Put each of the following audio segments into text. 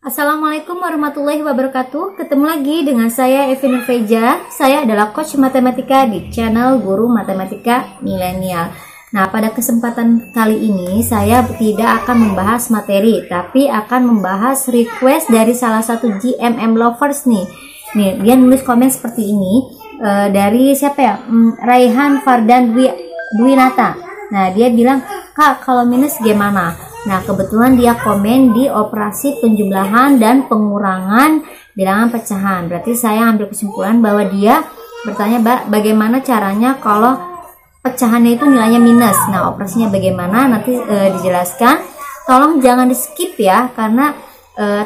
Assalamualaikum warahmatullahi wabarakatuh. Ketemu lagi dengan saya Evi Nurfeja. Saya adalah coach matematika di channel Guru Matematika Milenial. Nah, pada kesempatan kali ini saya tidak akan membahas materi, tapi akan membahas request dari salah satu GMM lovers nih. Nih, dia nulis komen seperti ini dari siapa ya? Raihan Fardan Dwinata. Nah, dia bilang, "Kak, kalau minus gimana?" Nah, kebetulan dia komen di operasi penjumlahan dan pengurangan bilangan pecahan. Berarti saya ambil kesimpulan bahwa dia bertanya, bagaimana caranya kalau pecahannya itu nilainya minus. Nah, operasinya bagaimana nanti dijelaskan. Tolong jangan di skip ya, karena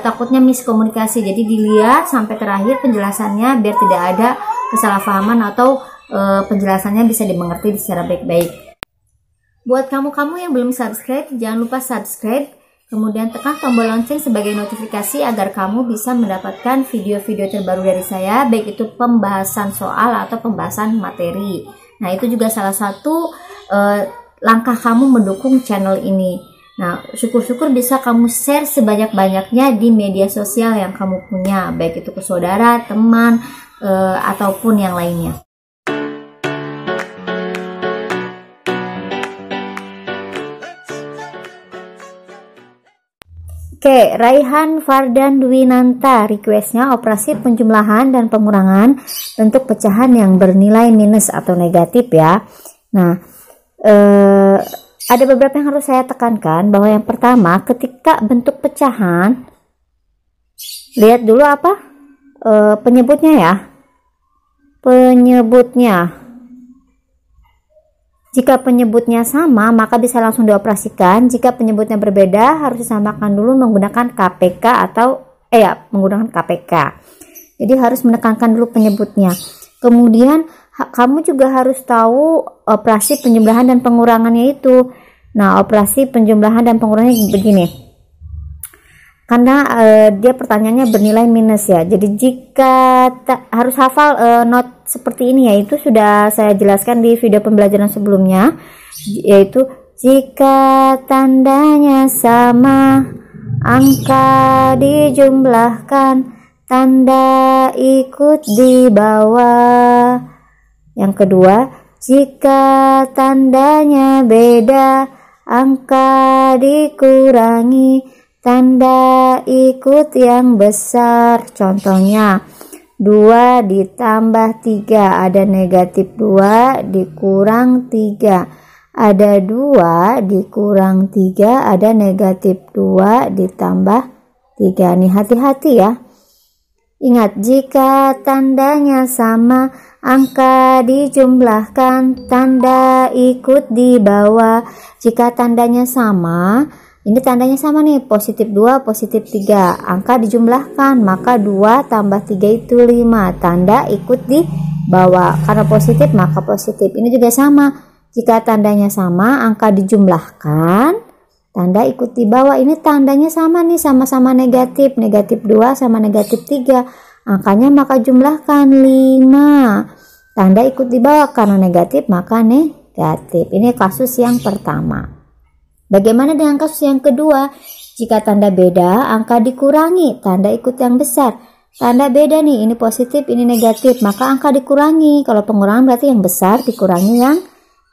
takutnya miskomunikasi. Jadi dilihat sampai terakhir penjelasannya biar tidak ada kesalahpahaman atau penjelasannya bisa dimengerti secara baik-baik. Buat kamu-kamu yang belum subscribe, jangan lupa subscribe, kemudian tekan tombol lonceng sebagai notifikasi agar kamu bisa mendapatkan video-video terbaru dari saya, baik itu pembahasan soal atau pembahasan materi. Nah, itu juga salah satu langkah kamu mendukung channel ini. Nah, syukur-syukur bisa kamu share sebanyak-banyaknya di media sosial yang kamu punya, baik itu ke saudara, teman, ataupun yang lainnya. Oke, Raihan Fardan Dwinanta requestnya operasi penjumlahan dan pengurangan bentuk pecahan yang bernilai minus atau negatif ya. Nah, ada beberapa yang harus saya tekankan, bahwa yang pertama, ketika bentuk pecahan, lihat dulu apa penyebutnya ya. Penyebutnya. Jika penyebutnya sama, maka bisa langsung dioperasikan. Jika penyebutnya berbeda, harus disamakan dulu menggunakan KPK atau menggunakan KPK. Jadi harus menekankan dulu penyebutnya. Kemudian kamu juga harus tahu operasi penjumlahan dan pengurangannya itu. Nah, operasi penjumlahan dan pengurangannya begini. Karena dia pertanyaannya bernilai minus ya. Jadi jika harus hafal not seperti ini ya, itu sudah saya jelaskan di video pembelajaran sebelumnya, yaitu jika tandanya sama, angka dijumlahkan, tanda ikut di bawah. Yang kedua, jika tandanya beda, angka dikurangi, tanda ikut yang besar. Contohnya 2 ditambah 3, ada negatif 2 dikurang 3, ada 2 dikurang 3, ada negatif 2 ditambah 3. Nih, hati-hati ya. Ingat, jika tandanya sama, angka dijumlahkan, tanda ikut di bawah. Jika tandanya sama, ini tandanya sama nih, positif 2, positif 3. Angka dijumlahkan, maka 2 tambah 3 itu 5. Tanda ikut di bawah. Karena positif, maka positif. Ini juga sama. Jika tandanya sama, angka dijumlahkan, tanda ikut di bawah. Ini tandanya sama nih, sama-sama negatif. Negatif 2 sama negatif 3. Angkanya maka jumlahkan 5. Tanda ikut di bawah, karena negatif, maka negatif. Ini kasus yang pertama. Bagaimana dengan kasus yang kedua? Jika tanda beda, angka dikurangi, tanda ikut yang besar. Tanda beda nih, ini positif, ini negatif, maka angka dikurangi. Kalau pengurangan berarti yang besar dikurangi yang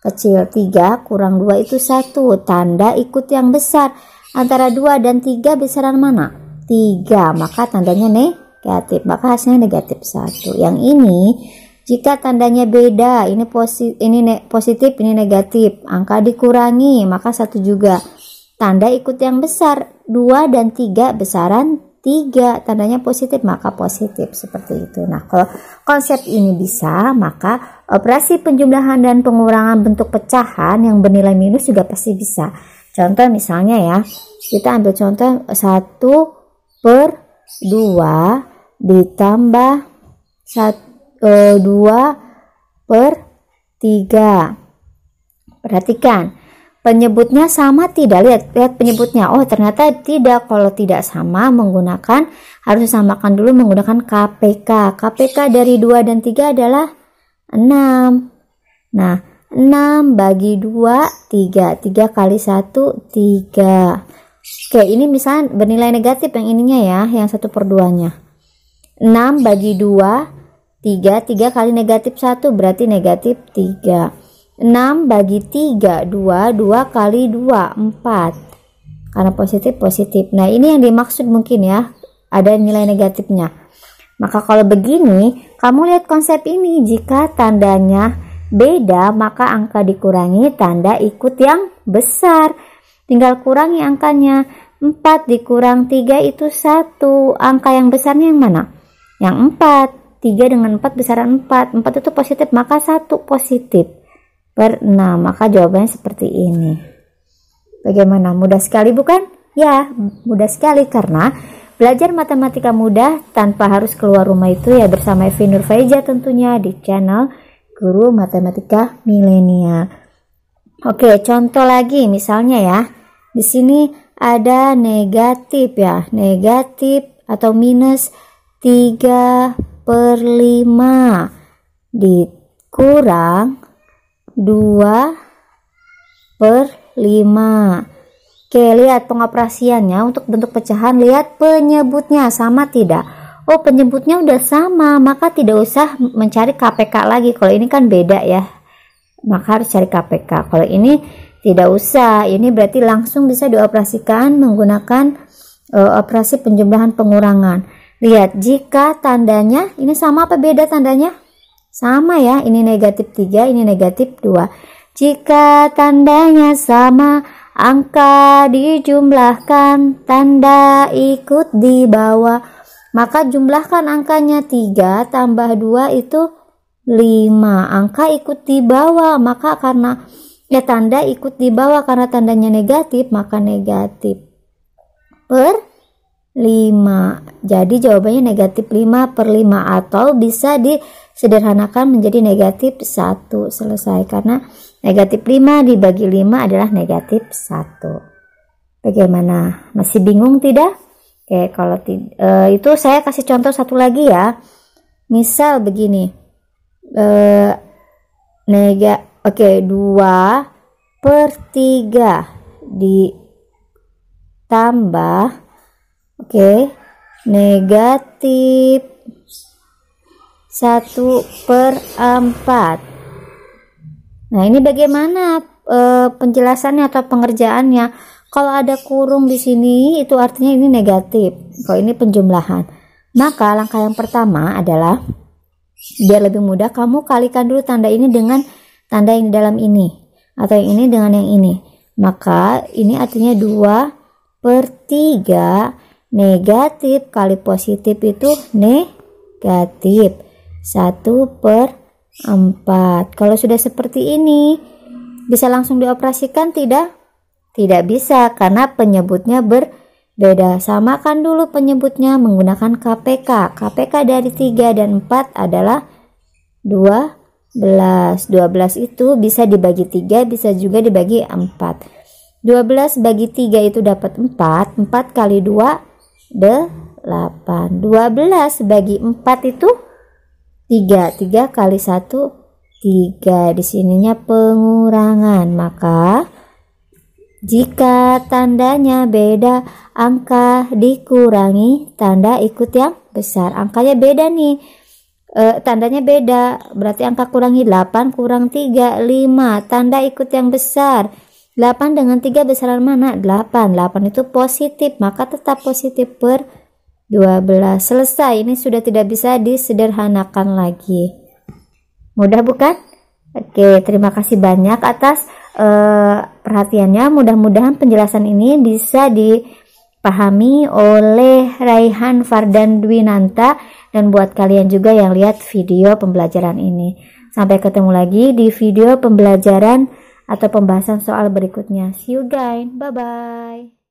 kecil. 3 kurang 2 itu 1, tanda ikut yang besar. Antara 2 dan 3 besaran mana? 3, maka tandanya negatif, maka hasilnya negatif 1. Yang ini, jika tandanya beda, ini positif, ini negatif, angka dikurangi, maka 1 juga. Tanda ikut yang besar, 2 dan 3 besaran 3, tandanya positif, maka positif, seperti itu. Nah, kalau konsep ini bisa, maka operasi penjumlahan dan pengurangan bentuk pecahan yang bernilai minus juga pasti bisa. Contoh misalnya ya, kita ambil contoh 1/2 ditambah 2/3. Perhatikan, penyebutnya sama tidak? Lihat penyebutnya. Oh, ternyata tidak. Kalau tidak sama, harus disamakan dulu menggunakan KPK. KPK dari 2 dan 3 adalah 6. Nah, 6 bagi 2, 3. 3 kali 1, 3. Oke, ini misalnya bernilai negatif yang ininya ya, yang 1/2-nya. 6 bagi 2, 3 kali negatif 1 berarti negatif 3. 6 bagi 3, 2 kali 2, 4. Karena positif. Nah, ini yang dimaksud mungkin ya, ada nilai negatifnya. Maka kalau begini, kamu lihat konsep ini, jika tandanya beda, maka angka dikurangi, tanda ikut yang besar. Tinggal kurangi angkanya. 4 dikurang 3 itu 1. Angka yang besarnya yang mana? Yang 4. 3 dengan 4 besaran 4. 4 itu positif, maka 1 positif per 6. Maka jawabannya seperti ini. Bagaimana? Mudah sekali bukan? Ya, mudah sekali, karena belajar matematika mudah tanpa harus keluar rumah itu ya bersama Evi Nurfaiza tentunya di channel Guru Matematika Milenial. Oke, contoh lagi misalnya ya. Di sini ada negatif ya, negatif atau minus 3/5 dikurang 2/5. Oke, lihat pengoperasiannya untuk bentuk pecahan, lihat penyebutnya sama tidak? Oh, penyebutnya udah sama, maka tidak usah mencari KPK lagi. Kalau ini kan beda ya, maka harus cari KPK. Kalau ini tidak usah, ini berarti langsung bisa dioperasikan menggunakan operasi penjumlahan pengurangan. Lihat, jika tandanya ini sama apa beda tandanya? Sama ya, ini negatif 3, ini negatif 2. Jika tandanya sama, angka dijumlahkan, tanda ikut di bawah. Maka jumlahkan angkanya, 3 tambah 2 itu 5. Angka ikut di bawah, maka karena ya tanda ikut di bawah karena tandanya negatif, maka negatif per 5. Jadi jawabannya negatif 5/5, atau bisa disederhanakan menjadi negatif 1. Selesai, karena negatif 5 dibagi 5 adalah negatif 1. Bagaimana? Masih bingung tidak? Oke, kalau itu saya kasih contoh satu lagi ya. Misal begini. 2/3 ditambah negatif 1/4. Nah, ini bagaimana penjelasannya atau pengerjaannya? Kalau ada kurung di sini itu artinya ini negatif. Kalau ini penjumlahan. Maka langkah yang pertama adalah, biar lebih mudah, kamu kalikan dulu tanda ini dengan tanda yang di dalam ini, atau yang ini dengan yang ini. Maka ini artinya 2/3 negatif kali positif itu negatif 1/4. Kalau sudah seperti ini, bisa langsung dioperasikan tidak? Tidak bisa, karena penyebutnya berbeda. Samakan dulu penyebutnya menggunakan KPK. KPK dari 3 dan 4 adalah 12. 12 itu bisa dibagi 3, bisa juga dibagi 4. 12 bagi 3 itu dapat 4. 4 kali 2, 8. 12 bagi 4 itu 3. 3 kali 1, 3. Di sininya pengurangan. Maka jika tandanya beda, angka dikurangi, tanda ikut yang besar. Angkanya beda nih, tandanya beda, berarti angka kurangi 8 kurang 3, 5. Tanda ikut yang besar. 8 dengan 3 besaran mana? 8. 8 itu positif, maka tetap positif per 12. Selesai, ini sudah tidak bisa disederhanakan lagi. Mudah bukan? Oke, terima kasih banyak atas perhatiannya. Mudah-mudahan penjelasan ini bisa dipahami oleh Raihan Fardan Dwinanta, dan buat kalian juga yang lihat video pembelajaran ini. Sampai ketemu lagi di video pembelajaran atau pembahasan soal berikutnya. See you guys, bye bye.